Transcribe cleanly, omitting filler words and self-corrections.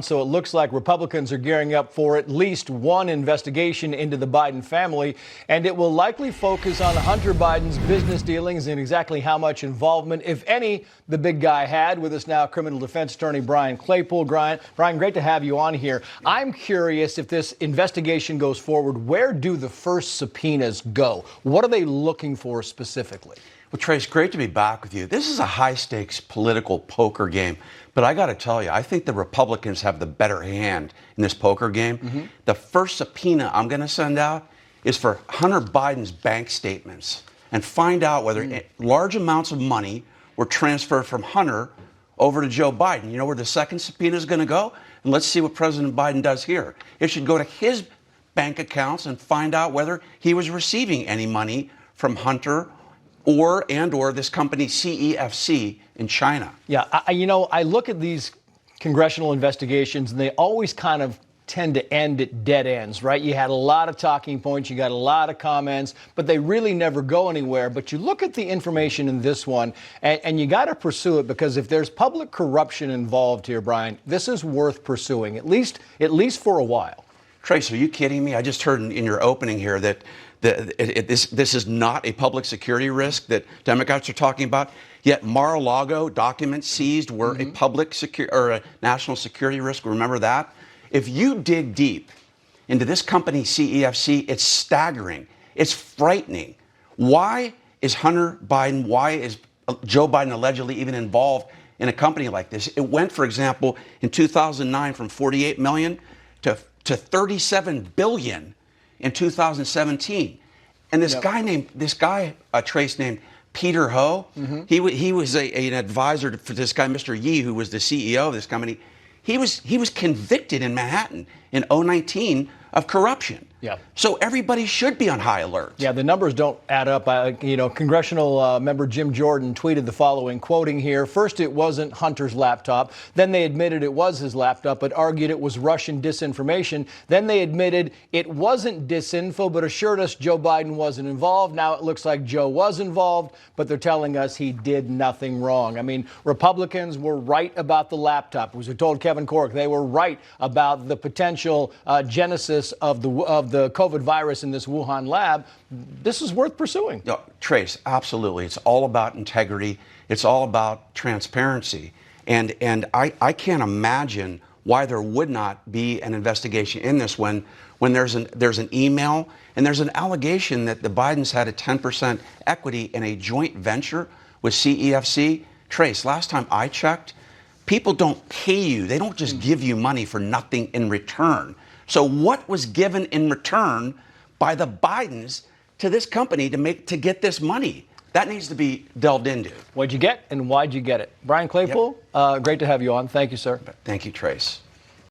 So it looks like Republicans are gearing up for at least one investigation into the Biden family, and it will likely focus on Hunter Biden's business dealings and exactly how much involvement, if any, the big guy had. With us now, criminal defense attorney Brian Claypool. Brian, great to have you on here. I'm curious, if this investigation goes forward, where do the first subpoenas go? What are they looking for specifically? Well, Trace, great to be back with you. This is a high-stakes political poker game. But I got to tell you, I think the Republicans have the better hand in this poker game. The first subpoena I'm going to send out is for Hunter Biden's bank statements and find out whether large amounts of money were transferred from Hunter over to Joe Biden. You know where the second subpoena is going to go? And let's see what President Biden does here. It should go to his bank accounts and find out whether he was receiving any money from Hunter or this company CEFC in China. Yeah, I look at these congressional investigations, and they always kind of tend to end at dead ends, right? You had a lot of talking points, you got a lot of comments, but they really never go anywhere. But you look at the information in this one, and you got to pursue it, because if there's public corruption involved here, Brian, this is worth pursuing, at least for a while. Trace, are you kidding me? I just heard in your opening here that this is not a public security risk that Democrats are talking about. Yet Mar-a-Lago documents seized were a public or a national security risk. Remember that? If you dig deep into this company CEFC, it's staggering. It's frightening. Why is Hunter Biden, why is Joe Biden allegedly even involved in a company like this? It went, for example, in 2009 from 48 million to 37 billion in 2017. And this guy, Trace, named Peter Ho, he was an advisor for this guy, Mr. Yi, who was the CEO of this company. He was convicted in Manhattan in 2019 of corruption. Yeah. So everybody should be on high alert. Yeah, the numbers don't add up. Congressional member Jim Jordan tweeted the following, quoting here: "First, it wasn't Hunter's laptop. Then they admitted it was his laptop, but argued it was Russian disinformation. Then they admitted it wasn't disinfo, but assured us Joe Biden wasn't involved. Now it looks like Joe was involved, but they're telling us he did nothing wrong." I mean, Republicans were right about the laptop. As we told Kevin Corke, they were right about the potential genesis of the COVID virus in this Wuhan lab. This is worth pursuing. No, Trace, absolutely. It's all about integrity. It's all about transparency. And I can't imagine why there would not be an investigation in this when there's an email and there's an allegation that the Bidens had a 10% equity in a joint venture with CEFC. Trace, last time I checked, people don't pay you. They don't just give you money for nothing in return. So what was given in return by the Bidens to this company to get this money? That needs to be delved into. What'd you get, and why'd you get it? Brian Claypool, great to have you on. Thank you, sir. Thank you, Trace.